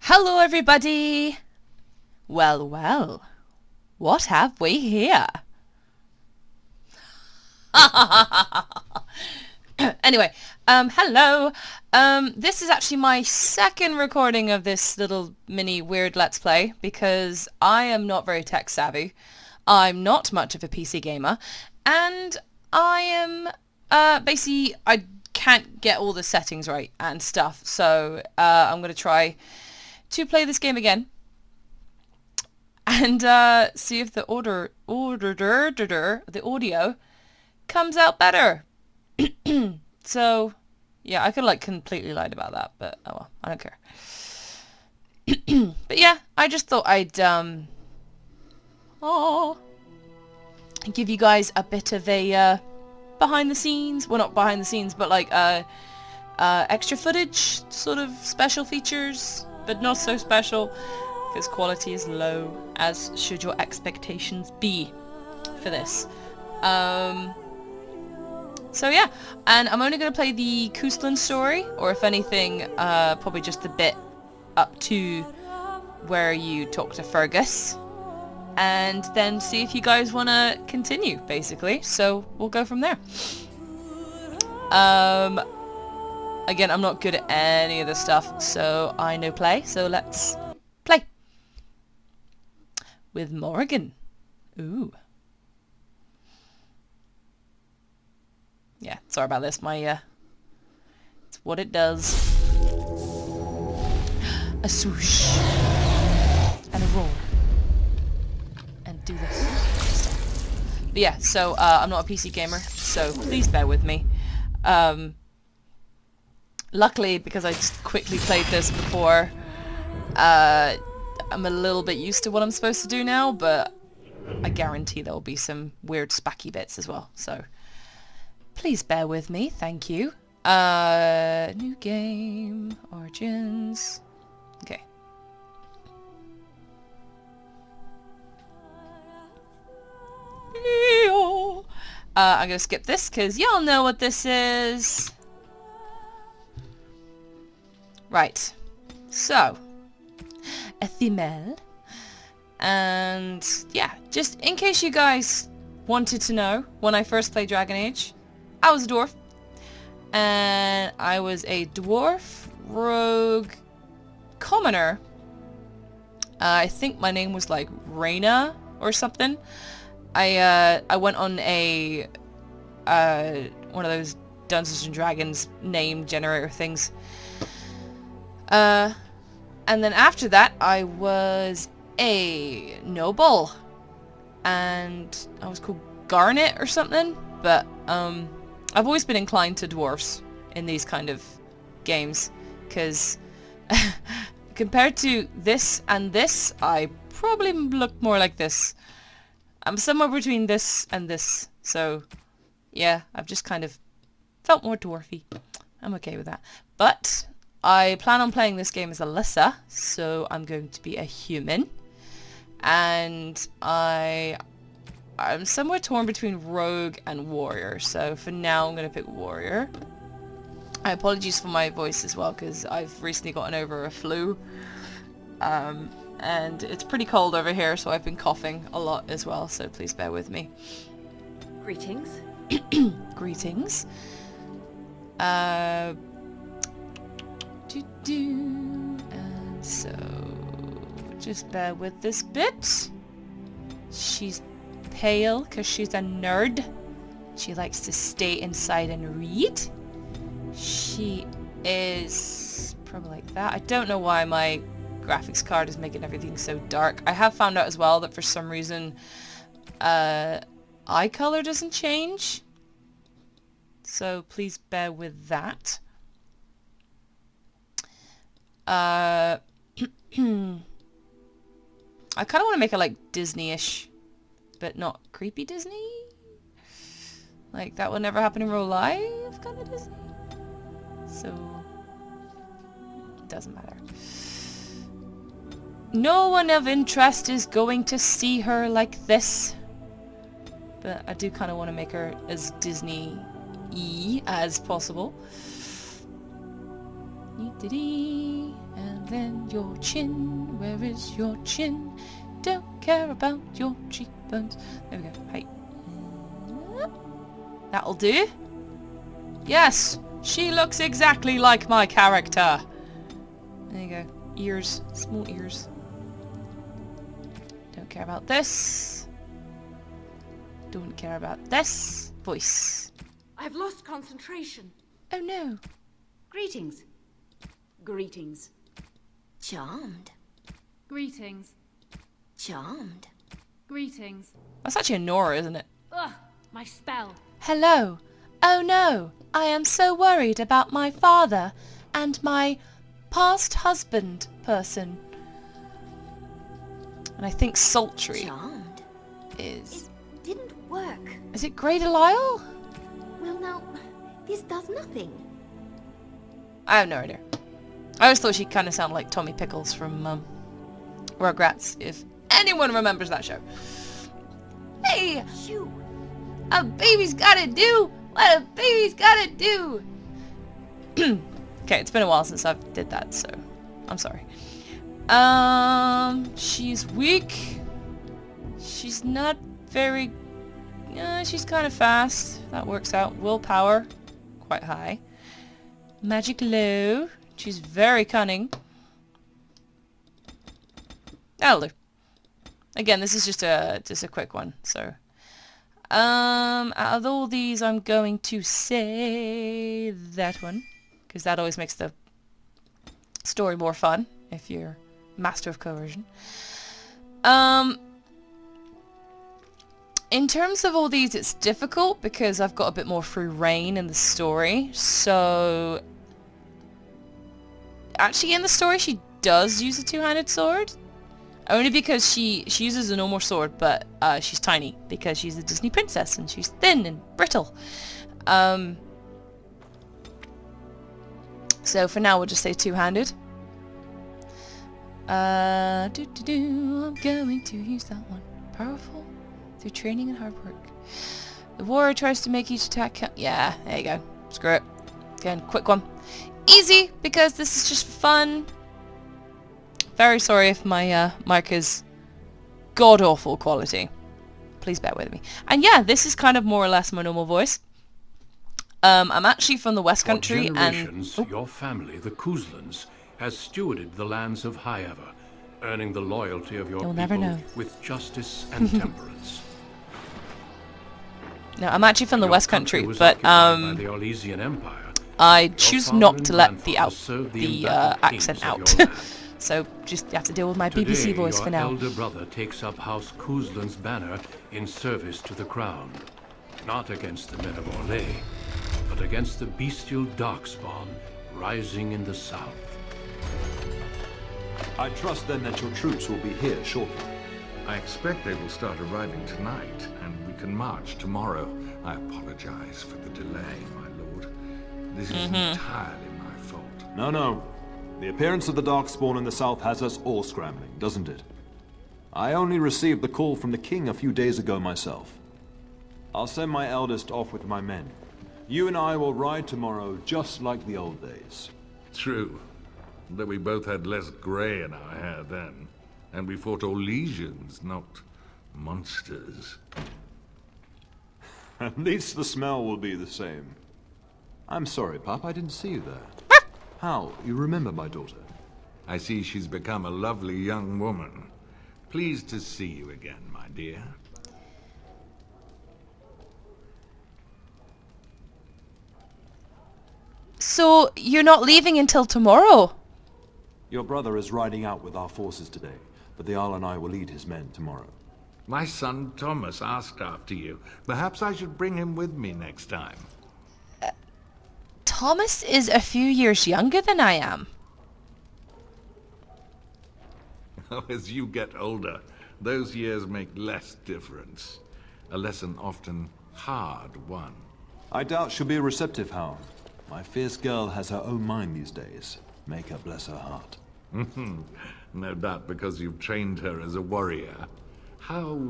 Hello everybody! Well, well, what have we here? Anyway, hello. This is actually my second recording of this little mini weird Let's Play because I am not very tech savvy. I'm not much of a PC gamer, and I am, basically, I can't get all the settings right and stuff, so I'm going to try to play this game again and see if the audio comes out better. So yeah, I could like completely lied about that, but oh well, I don't care. But yeah, I just thought I'd give you guys a bit of a behind the scenes, well not behind the scenes, but like extra footage, sort of special features, but not so special because quality is low, as should your expectations be for this. So yeah, and I'm only going to play the Cousland story, or if anything, probably just the bit up to where you talk to Fergus, and then see if you guys want to continue, basically. So we'll go from there. Again, I'm not good at any of this stuff, so I know play, so let's play. With Morgan. Ooh. Yeah, sorry about this, my, it's what it does. A swoosh. And a roll. And do this. But yeah, so, I'm not a PC gamer, so please bear with me. Luckily, because I just quickly played this before, I'm a little bit used to what I'm supposed to do now, but I guarantee there will be some weird spacky bits as well, so please bear with me, thank you. New game, origins, okay. I'm gonna skip this because y'all know what this is. Right, so, a female, and yeah, just in case you guys wanted to know, when I first played Dragon Age, I was a dwarf, and I was a dwarf rogue commoner. I think my name was like Reyna or something. I went on a one of those Dungeons and Dragons name generator things. And then after that, I was a noble, and I was called Garnet or something, but, I've always been inclined to dwarfs in these kind of games, because compared to this and this, I probably look more like this. I'm somewhere between this and this, so yeah, I've just kind of felt more dwarfy. I'm okay with that. But I plan on playing this game as Elissa, so I'm going to be a human. And I'm somewhere torn between rogue and warrior, so for now I'm going to pick warrior. I apologize for my voice as well, because I've recently gotten over a flu. And it's pretty cold over here, so I've been coughing a lot as well, so please bear with me. Greetings. Greetings. And so, just bear with this bit. She's pale because she's a nerd. She likes to stay inside and read. She is probably like that. I don't know why my graphics card is making everything so dark. I have found out as well that for some reason eye color doesn't change. So please bear with that. I kind of want to make it like Disney-ish, but not creepy Disney. Like that would never happen in real life kind of Disney. So it doesn't matter. No one of interest is going to see her like this. But I do kind of want to make her as Disney-y as possible. And then your chin. Where is your chin? Don't care about your cheekbones. There we go. Height. That'll do. Yes, she looks exactly like my character. There you go. Ears. Small ears. Don't care about this. Don't care about this. Voice. I've lost concentration. Oh no. Greetings. Greetings. Charmed. Greetings. Charmed. Greetings. That's actually a Nora, isn't it? Ugh, my spell. Hello. Oh no. I am so worried about my father and my past husband person. And I think sultry Charmed. is... Didn't work. Is it Grey Delisle? Well now, this does nothing. I have no idea. I always thought she kind of sounded like Tommy Pickles from Rugrats, if anyone remembers that show. Hey! Shoo. A baby's gotta do what a baby's gotta do! Okay, it's been a while since I've did that, so I'm sorry. She's weak. She's not very... she's kind of fast. That works out. Willpower, quite high. Magic low. She's very cunning. That'll do. Again, this is just a quick one, so... out of all these, I'm going to say that one, because that always makes the story more fun, if you're master of coercion. In terms of all these, it's difficult, because I've got a bit more free reign in the story, so... Actually, in the story, she does use a two-handed sword. Only because she uses a normal sword, but she's tiny because she's a Disney princess and she's thin and brittle. So for now we'll just say two-handed. I'm going to use that one. Powerful through training and hard work. The warrior tries to make each attack count. Yeah, there you go. Screw it. Again, quick one. Easy, because this is just for fun. Very sorry if my mic is god-awful quality. Please bear with me. And yeah, this is kind of more or less my normal voice. I'm actually from the West Country, For generations, and... your family, the Couslands, has stewarded the lands of Highever, earning the loyalty of your You'll people never know. with justice and temperance. No, I'm actually from the Your West Country, was but occupied by the Orlesian Empire. I choose father not and to let the grandfather served the embattled accent kings of out. your land. So just have to deal with my Today, BBC voice your for now. elder brother takes up House Cousland's banner in service to the crown. Not against the men of Orlais, but against the bestial darkspawn rising in the south. I trust then that your troops will be here shortly. I expect they will start arriving tonight, and we can march tomorrow. I apologize for the delay, my lord. This is entirely my fault. No. The appearance of the Darkspawn in the south has us all scrambling, doesn't it? I only received the call from the king a few days ago myself. I'll send my eldest off with my men. You and I will ride tomorrow just like the old days. True, that we both had less grey in our hair then, and we fought Orlesians, not monsters. At least the smell will be the same. I'm sorry, Pop, I didn't see you there. How? You remember my daughter? I see she's become a lovely young woman. Pleased to see you again, my dear. So, you're not leaving until tomorrow? Your brother is riding out with our forces today, but the Jarl and I will lead his men tomorrow. My son Thomas asked after you. Perhaps I should bring him with me next time. Thomas is a few years younger than I am. As you get older, those years make less difference. A lesson often hard won. I doubt she'll be receptive, Hal. My fierce girl has her own mind these days. Make her bless her heart. No doubt because you've trained her as a warrior. How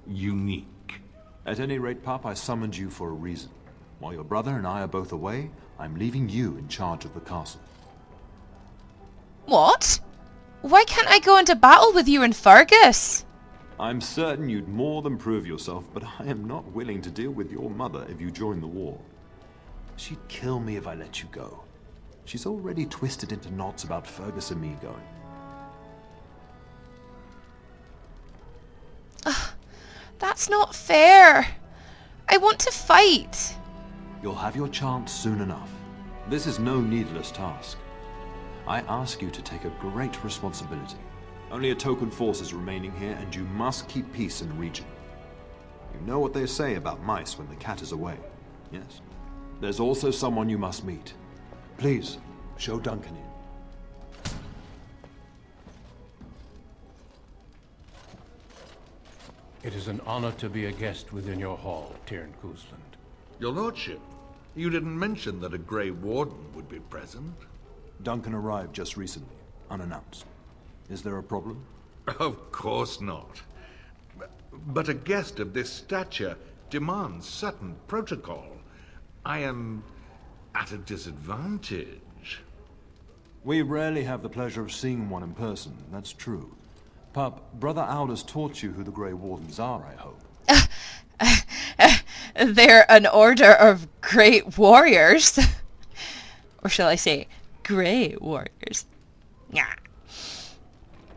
unique. At any rate, Pop, I summoned you for a reason. While your brother and I are both away, I'm leaving you in charge of the castle. What? Why can't I go into battle with you and Fergus? I'm certain you'd more than prove yourself, but I am not willing to deal with your mother if you join the war. She'd kill me if I let you go. She's already twisted into knots about Fergus and me going. That's not fair. I want to fight. You'll have your chance soon enough. This is no needless task. I ask you to take a great responsibility. Only a token force is remaining here, and you must keep peace in the region. You know what they say about mice when the cat is away, yes? There's also someone you must meet. Please, show Duncan in. It is an honor to be a guest within your hall, Tyrn Cousland. Your lordship, you didn't mention that a Grey Warden would be present. Duncan arrived just recently, unannounced. Is there a problem? Of course not. But a guest of this stature demands certain protocol. I am at a disadvantage. We rarely have the pleasure of seeing one in person, that's true. Pup, Brother Aldous taught you who the Grey Wardens are, I hope. They're an order of great warriors. Or shall I say, grey warriors. Yeah.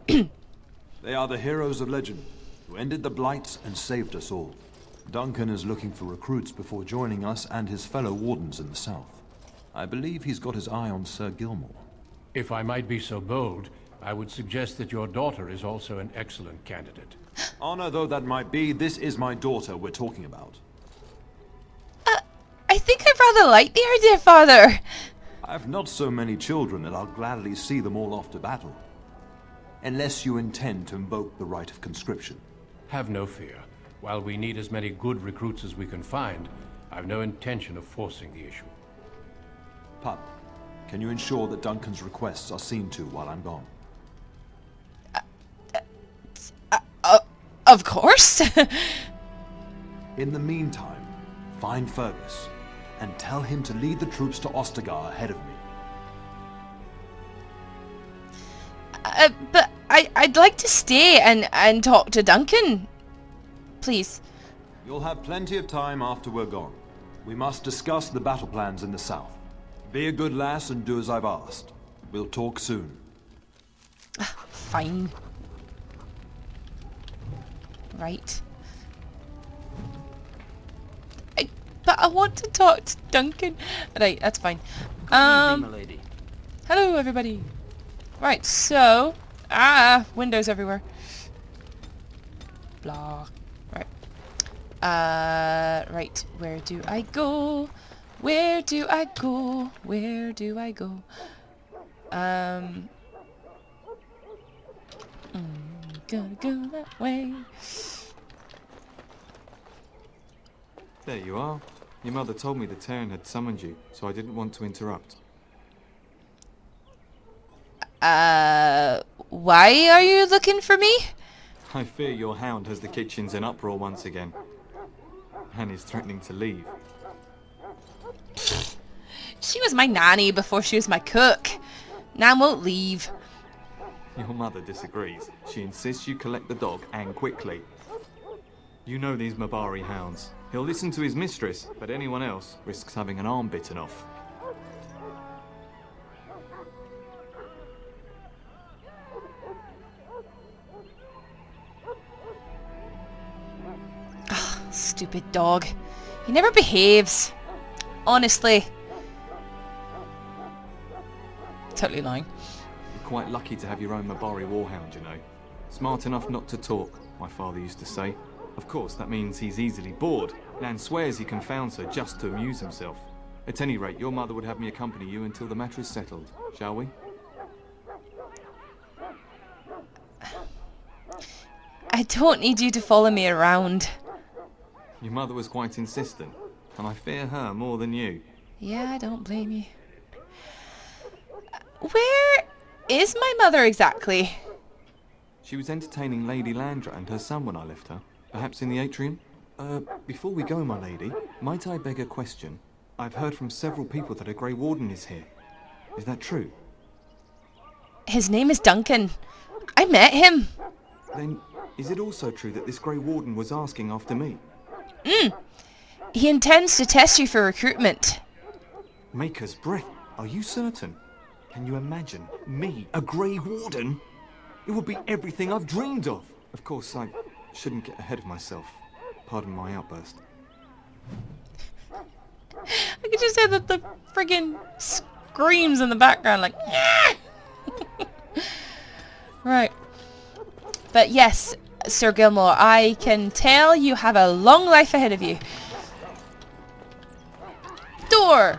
They are the heroes of legend, who ended the Blights and saved us all. Duncan is looking for recruits before joining us and his fellow wardens in the south. I believe he's got his eye on Sir Gilmore. If I might be so bold, I would suggest that your daughter is also an excellent candidate. Honor though that might be, this is my daughter we're talking about. I think I rather like the idea, Father. I've not so many children that I'll gladly see them all off to battle. Unless you intend to invoke the right of conscription. Have no fear. While we need as many good recruits as we can find, I've no intention of forcing the issue. Pup, can you ensure that Duncan's requests are seen to while I'm gone? Of course. In the meantime, find Fergus and tell him to lead the troops to Ostagar ahead of me. But I'd like to stay and talk to Duncan. Please. You'll have plenty of time after we're gone. We must discuss the battle plans in the south. Be a good lass and do as I've asked. We'll talk soon. Fine. Right. But I want to talk to Duncan. Right, that's fine. Good evening, milady. Hello, everybody. Right, so... windows everywhere. Blah. Right. Right, where do I go? Where do I go? Where do I go? Gonna go that way. There you are. Your mother told me the Terran had summoned you, so I didn't want to interrupt. Why are you looking for me? I fear your hound has the kitchens in uproar once again. And is threatening to leave. She was my nanny before she was my cook. Nan won't leave. Your mother disagrees. She insists you collect the dog, and quickly. You know these Mabari hounds. He'll listen to his mistress, but anyone else risks having an arm bitten off. Stupid dog. He never behaves. Honestly. Totally lying. You're quite lucky to have your own Mabari warhound, you know. Smart enough not to talk, my father used to say. Of course, that means he's easily bored. Nan swears he confounds her just to amuse himself. At any rate, your mother would have me accompany you until the matter is settled, shall we? I don't need you to follow me around. Your mother was quite insistent, and I fear her more than you. Yeah, I don't blame you. Where is my mother exactly? She was entertaining Lady Landra and her son when I left her. Perhaps in the atrium? Before we go, my lady, might I beg a question? I've heard from several people that a Grey Warden is here. Is that true? His name is Duncan. I met him. Then, is it also true that this Grey Warden was asking after me? He intends to test you for recruitment. Maker's breath. Are you certain? Can you imagine me, a Grey Warden? It would be everything I've dreamed of. Of course, I shouldn't get ahead of myself. Pardon my outburst. I could just hear the friggin' screams in the background, like, Right. But yes, Sir Gilmore, I can tell you have a long life ahead of you. Door!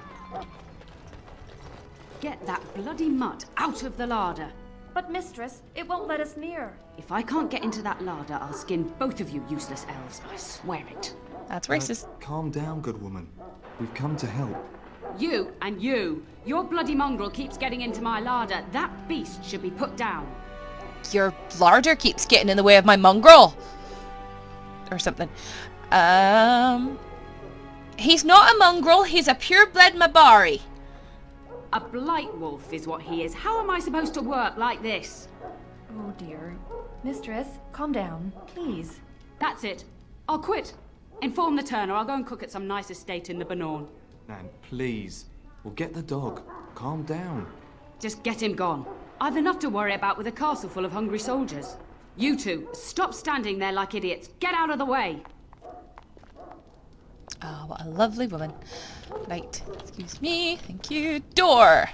Get that bloody mutt out of the larder. But mistress, it won't let us near. If I can't get into that larder, I'll skin both of you useless elves. I swear it. That's racist. Calm down, good woman. We've come to help. You and you. Your bloody mongrel keeps getting into my larder. That beast should be put down. Your larder keeps getting in the way of my mongrel. Or something. He's not a mongrel, he's a pure-blood Mabari. A blight wolf is what he is. How am I supposed to work like this? Oh dear. Mistress, calm down, please. That's it. I'll quit. Inform the turner. I'll go and cook at some nice estate in the Banorn. Nan, please. We'll get the dog. Calm down. Just get him gone. I've enough to worry about with a castle full of hungry soldiers. You two, stop standing there like idiots. Get out of the way. Oh, what a lovely woman. Right, excuse me, thank you. Door!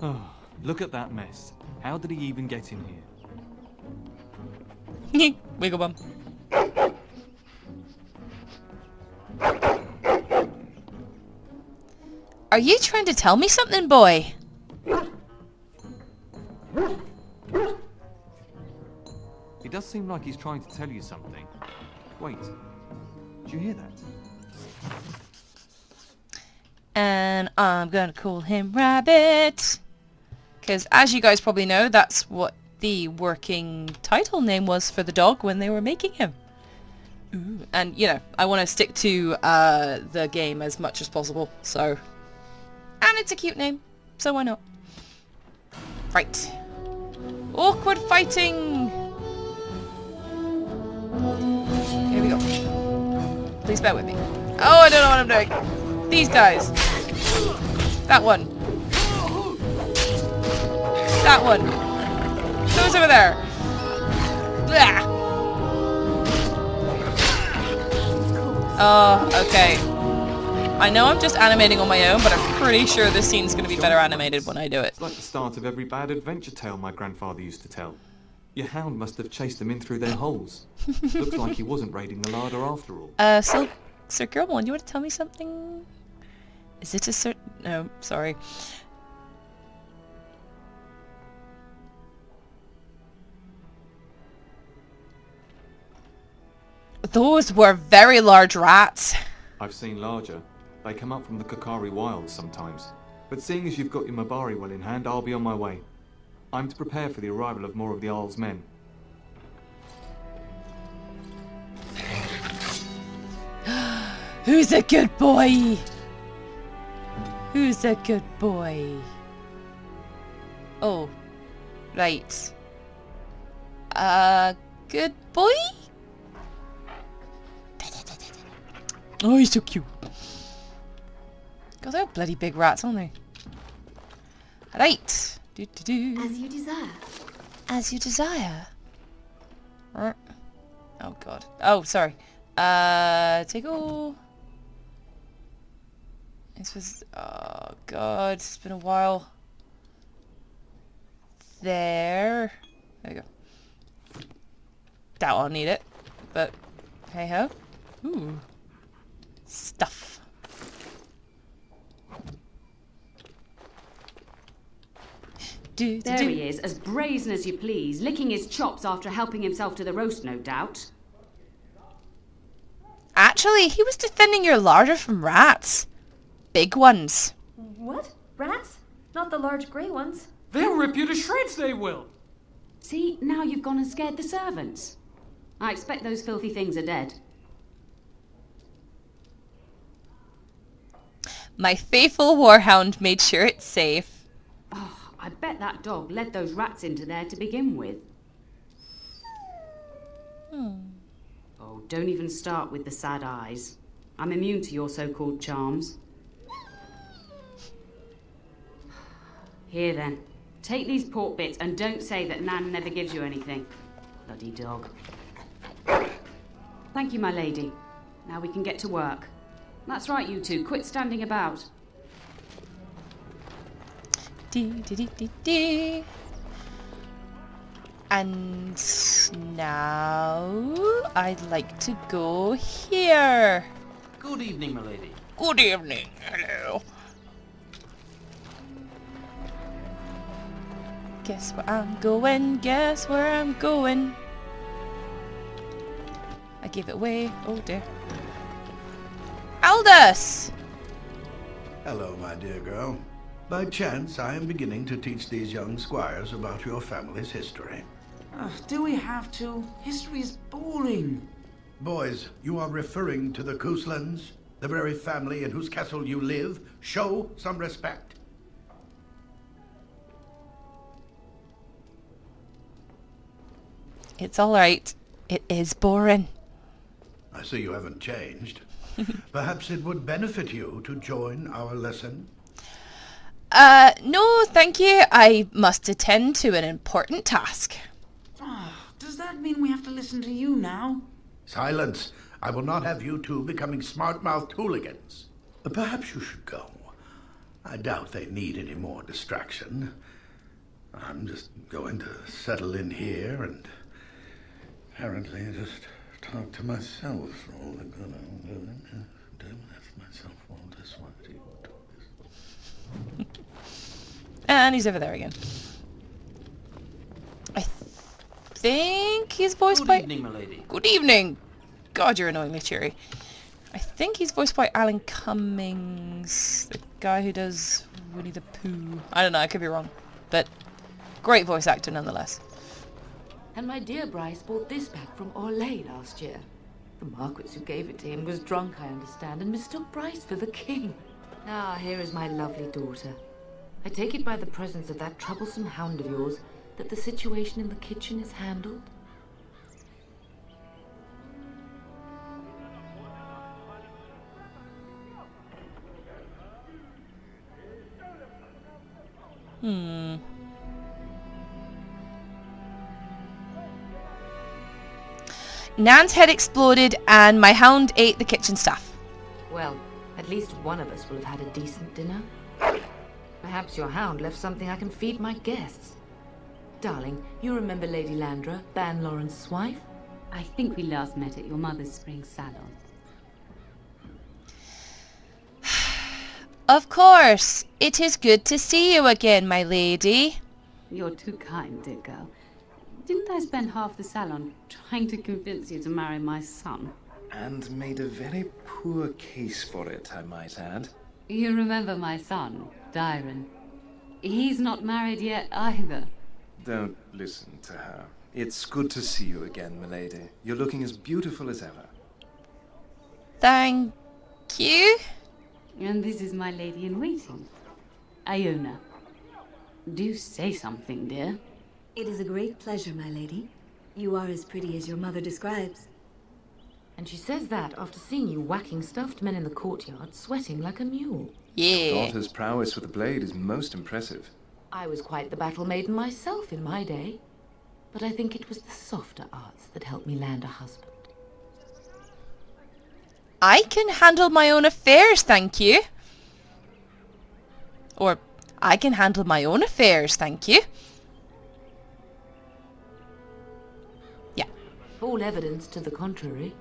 Oh, look at that mess. How did he even get in here? Wiggle bum. Are you trying to tell me something, boy? He does seem like he's trying to tell you something. Wait, did you hear that? And I'm gonna call him Rabbit. Because as you guys probably know, that's what the working title name was for the dog when they were making him. Ooh. And, you know, I want to stick to the game as much as possible, so... And it's a cute name, so why not? Right. Awkward fighting! Here we go. Please bear with me. Oh, I don't know what I'm doing. These guys. That one. That one. Those over there. Blah. Oh, okay. I know I'm just animating on my own, but I'm pretty sure this scene's going to be better animated when I do it. It's like the start of every bad adventure tale my grandfather used to tell. Your hound must have chased them in through their holes. Looks like he wasn't raiding the larder after all. So, Sir Gilmore, you want to tell me something? Is it a certain... No, sorry. Those were very large rats. I've seen larger. They come up from the Kokari wilds sometimes. But seeing as you've got your Mabari well in hand, I'll be on my way. I'm to prepare for the arrival of more of the Isle's men. Who's a good boy? Who's a good boy? Oh, right. Good boy? Oh, he's so cute. God, they're bloody big rats, aren't they? Right. Do-do-do. As you desire. As you desire. Oh, God. Oh, sorry. Take all. This was... Oh, God. It's been a while. There. There we go. Doubt I'll need it. But, hey-ho. Ooh. Stuff. There he is, as brazen as you please, licking his chops after helping himself to the roast, no doubt. Actually, he was defending your larder from rats. Big ones. What? Rats? Not the large grey ones. They'll rip you to shreds, they will! See, now you've gone and scared the servants. I expect those filthy things are dead. My faithful warhound made sure it's safe. Oh, I bet that dog led those rats into there to begin with. Oh, don't even start with the sad eyes. I'm immune to your so-called charms. Here then, take these pork bits and don't say that Nan never gives you anything. Bloody dog. Thank you, my lady. Now we can get to work. That's right, you two. Quit standing about. And now I'd like to go here. Good evening, milady. Good evening. Hello. Guess where I'm going. Guess where I'm going. I gave it away. Oh dear. Aldous! Hello, my dear girl. By chance, I am beginning to teach these young squires about your family's history. Do we have to? History is boring. Boys, you are referring to the Couslands, the very family in whose castle you live. Show some respect. It's alright. It is boring. I see you haven't changed. Perhaps it would benefit you to join our lesson? No, thank you. I must attend to an important task. Does that mean we have to listen to you now? Silence! I will not have you two becoming smart-mouthed hooligans. Perhaps you should go. I doubt they need any more distraction. I'm just going to settle in here and apparently just talk to myself for all the good I'm doing. Myself all this way. And he's over there again. I think he's voiced by... Good evening, milady. Good evening. God, you're annoyingly cheery. I think he's voiced by Alan Cummings, the guy who does Winnie the Pooh. I don't know, I could be wrong. But great voice actor nonetheless. And my dear Bryce bought this back from Orlais last year. The Marquis who gave it to him was drunk, I understand, and mistook Bryce for the king. Ah, here is my lovely daughter. I take it by the presence of that troublesome hound of yours that the situation in the kitchen is handled? Nan's head exploded and my hound ate the kitchen staff. Well, at least one of us will have had a decent dinner. Perhaps your hound left something I can feed my guests. Darling, you remember Lady Landra, Ban Lawrence's wife? I think we last met at your mother's spring salon. Of course. It is good to see you again, my lady. You're too kind, dear girl. Didn't I spend half the salon trying to convince you to marry my son? And made a very poor case for it, I might add. You remember my son, Dyron. He's not married yet either. Don't listen to her. It's good to see you again, milady. You're looking as beautiful as ever. Thank you. And this is my lady-in-waiting, Iona. Do say something, dear. It is a great pleasure, my lady. You are as pretty as your mother describes. And she says that after seeing you whacking stuffed men in the courtyard, sweating like a mule. Yeah. Daughter's prowess with the blade is most impressive. I was quite the battle maiden myself in my day. But I think it was the softer arts that helped me land a husband. I can handle my own affairs, thank you. Or, I can handle my own affairs, thank you. Yeah. All evidence to the contrary.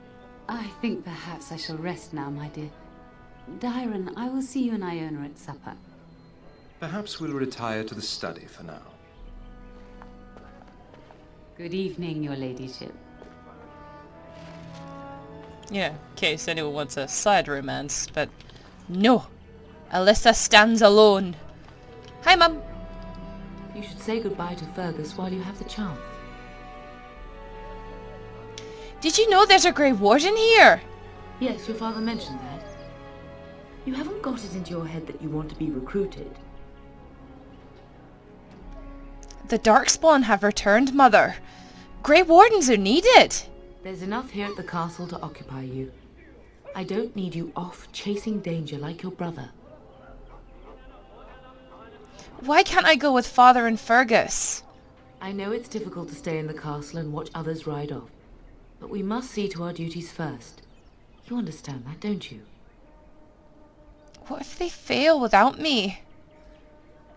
I think perhaps I shall rest now, my dear. Dyron, I will see you and Iona at supper. Perhaps we'll retire to the study for now. Good evening, your ladyship. Yeah, in case anyone wants a side romance, but no. Elissa stands alone. Hi, Mum. You should say goodbye to Fergus while you have the chance. Did you know there's a Grey Warden here? Yes, your father mentioned that. You haven't got it into your head that you want to be recruited. The Darkspawn have returned, Mother. Grey Wardens are needed. There's enough here at the castle to occupy you. I don't need you off chasing danger like your brother. Why can't I go with Father and Fergus? I know it's difficult to stay in the castle and watch others ride off, but we must see to our duties first. You understand that, don't you? What if they fail without me?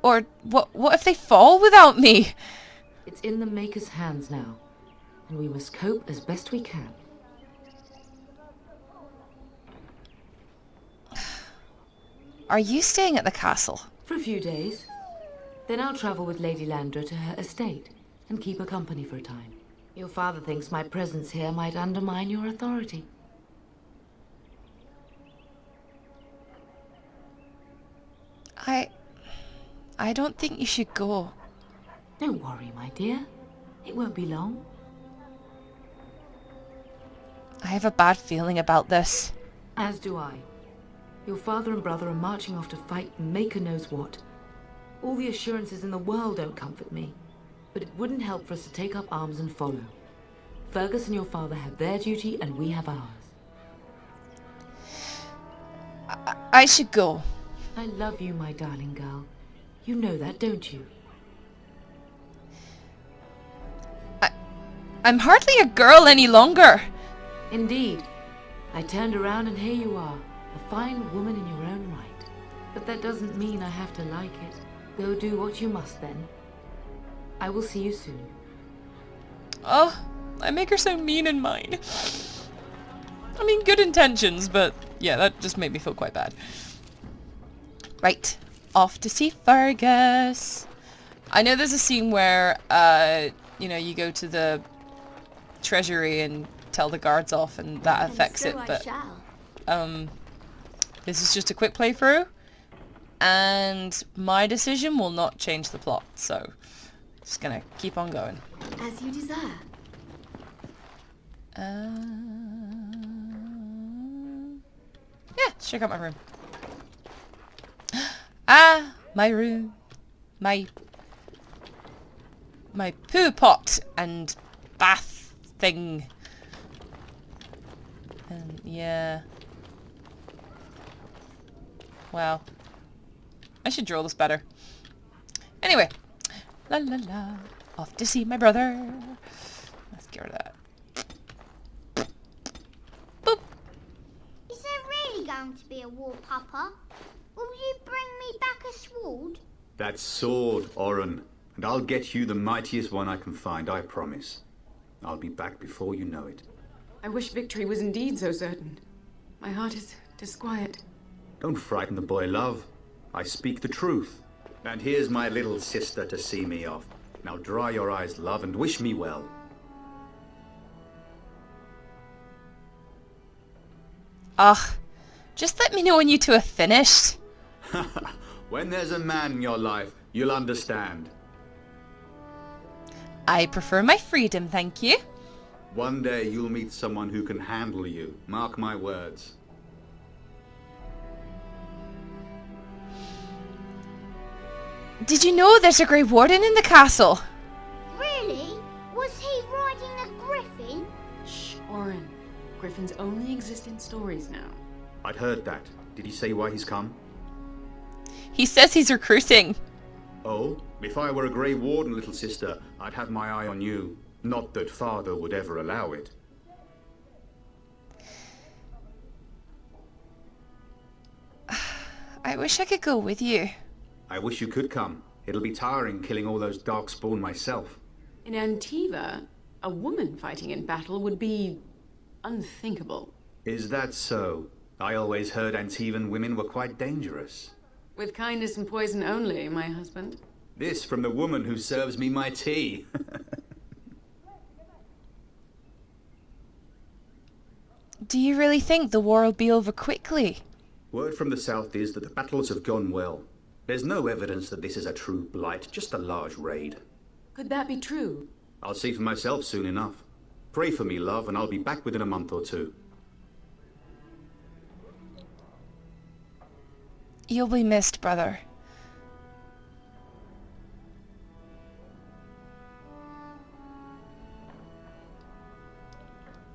Or what if they fall without me? It's in the Maker's hands now, and we must cope as best we can. Are you staying at the castle? For a few days. Then I'll travel with Lady Landra to her estate and keep her company for a time. Your father thinks my presence here might undermine your authority. I don't think you should go. Don't worry, my dear. It won't be long. I have a bad feeling about this. As do I. Your father and brother are marching off to fight Maker knows what. All the assurances in the world don't comfort me, but it wouldn't help for us to take up arms and follow. Fergus and your father have their duty and we have ours. I should go. I love you, my darling girl. You know that, don't you? I'm hardly a girl any longer. Indeed. I turned around and here you are, a fine woman in your own right. But that doesn't mean I have to like it. Go do what you must then. I will see you soon. Oh, I make her so mean and mine. I mean, good intentions, but yeah, that just made me feel quite bad. Right, off to see Fergus. I know there's a scene where, you know, you go to the treasury and tell the guards off and that affects it, but this is just a quick playthrough and my decision will not change the plot, so just gonna keep on going. As you desire. Yeah, let's check out my room. Ah, my room. My poo pot and bath thing. And yeah. Wow. I should draw this better. Anyway. La la la. Off to see my brother. Let's get rid of that. Boop. Is there really going to be a war, Papa? Will you bring me back a sword? That sword, Oren. And I'll get you the mightiest one I can find, I promise. I'll be back before you know it. I wish victory was indeed so certain. My heart is disquiet. Don't frighten the boy, love. I speak the truth. And here's my little sister to see me off. Now dry your eyes, love, and wish me well. Ugh. Just let me know when you two are finished. When there's a man in your life, you'll understand. I prefer my freedom, thank you. One day you'll meet someone who can handle you. Mark my words. Did you know there's a Grey Warden in the castle? Really? Was he riding a griffin? Shh, Oren. Griffins only exist in stories now. I'd heard that. Did he say why he's come? He says he's recruiting. Oh, if I were a Grey Warden, little sister, I'd have my eye on you. Not that Father would ever allow it. I wish I could go with you. I wish you could come. It'll be tiring killing all those Darkspawn myself. In Antiva, a woman fighting in battle would be unthinkable. Is that so? I always heard Antivan women were quite dangerous. With kindness and poison only, my husband. This from the woman who serves me my tea. Do you really think the war will be over quickly? Word from the south is that the battles have gone well. There's no evidence that this is a true blight, just a large raid. Could that be true? I'll see for myself soon enough. Pray for me, love, and I'll be back within a month or two. You'll be missed, brother.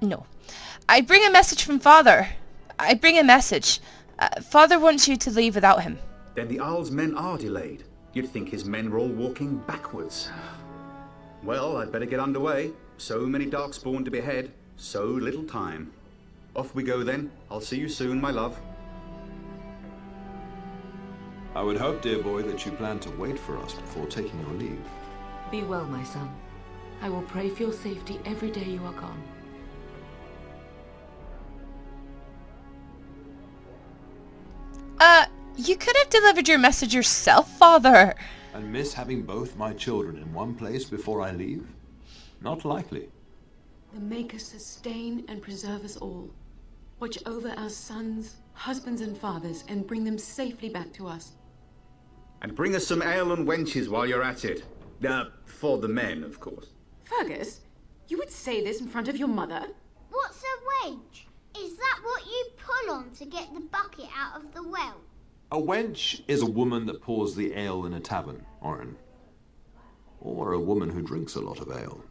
No. I bring a message from Father. I bring a message. Father wants you to leave without him. Then the Owl's men are delayed. You'd think his men were all walking backwards. Well, I'd better get underway. So many Darkspawn to behead, so little time. Off we go then. I'll see you soon, my love. I would hope, dear boy, that you plan to wait for us before taking your leave. Be well, my son. I will pray for your safety every day you are gone. You could have delivered your message yourself, Father. And miss having both my children in one place before I leave? Not likely. The Maker sustain and preserve us all. Watch over our sons, husbands and fathers, and bring them safely back to us. And bring us some ale and wenches while you're at it. For the men, of course. Fergus, you would say this in front of your mother? What's a wench? Is that what you pull on to get the bucket out of the well? A wench is a woman that pours the ale in a tavern, Orin. Or a woman who drinks a lot of ale.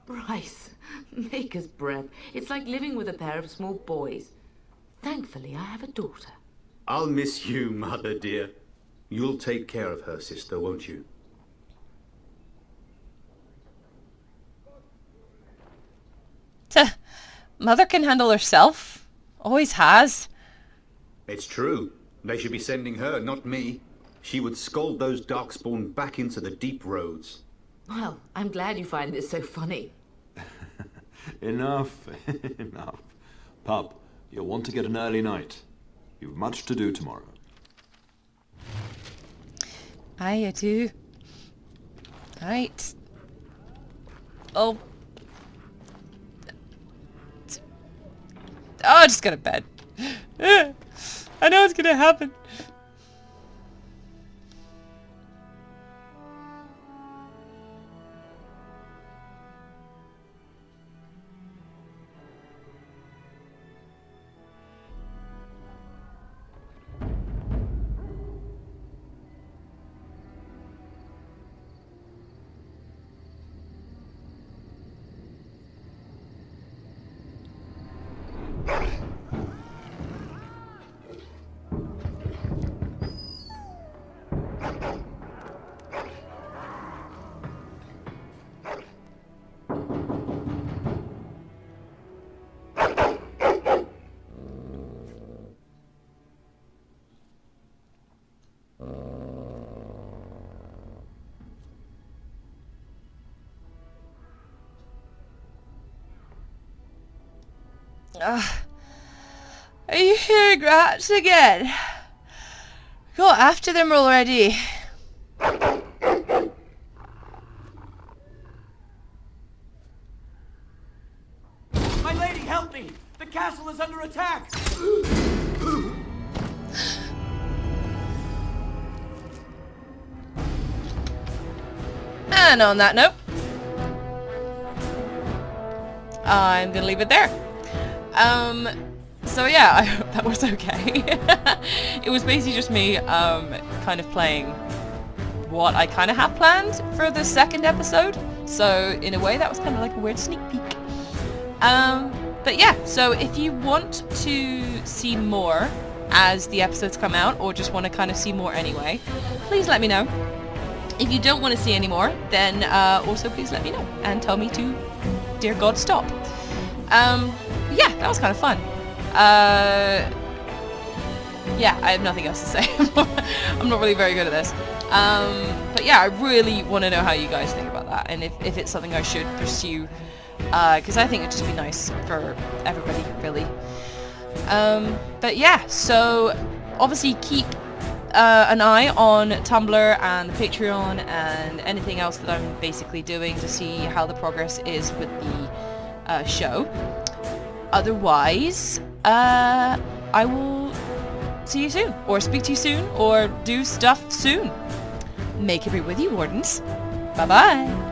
Bryce, maker's breath. It's like living with a pair of small boys. Thankfully, I have a daughter. I'll miss you, mother dear. You'll take care of her, sister, won't you? Mother can handle herself. Always has. It's true. They should be sending her, not me. She would scold those Darkspawn back into the deep roads. Well, I'm glad you find this so funny. Enough. Enough. Pup, you'll want to get an early night. You've much to do tomorrow. I do. Right. Oh. Oh, just go to bed. I know it's gonna happen. Are you hearing rats again? Go after them already. My lady, help me! The castle is under attack! And on that note, I'm gonna leave it there. So yeah, I hope that was okay. It was basically just me kind of playing what I kind of had planned for the second episode. So in a way that was kind of like a weird sneak peek. But yeah, so if you want to see more as the episodes come out, or just want to kind of see more anyway, please let me know. If you don't want to see any more, then also please let me know and tell me to, dear God, stop. Yeah, that was kind of fun. Yeah, I have nothing else to say. I'm not really very good at this. But yeah, I really want to know how you guys think about that, and if it's something I should pursue, because I think it'd just be nice for everybody, really. But yeah, so obviously keep an eye on Tumblr and the Patreon and anything else that I'm basically doing to see how the progress is with the show. Otherwise, I will see you soon, or speak to you soon, or do stuff soon. Make it be with you, Wardens. Bye-bye.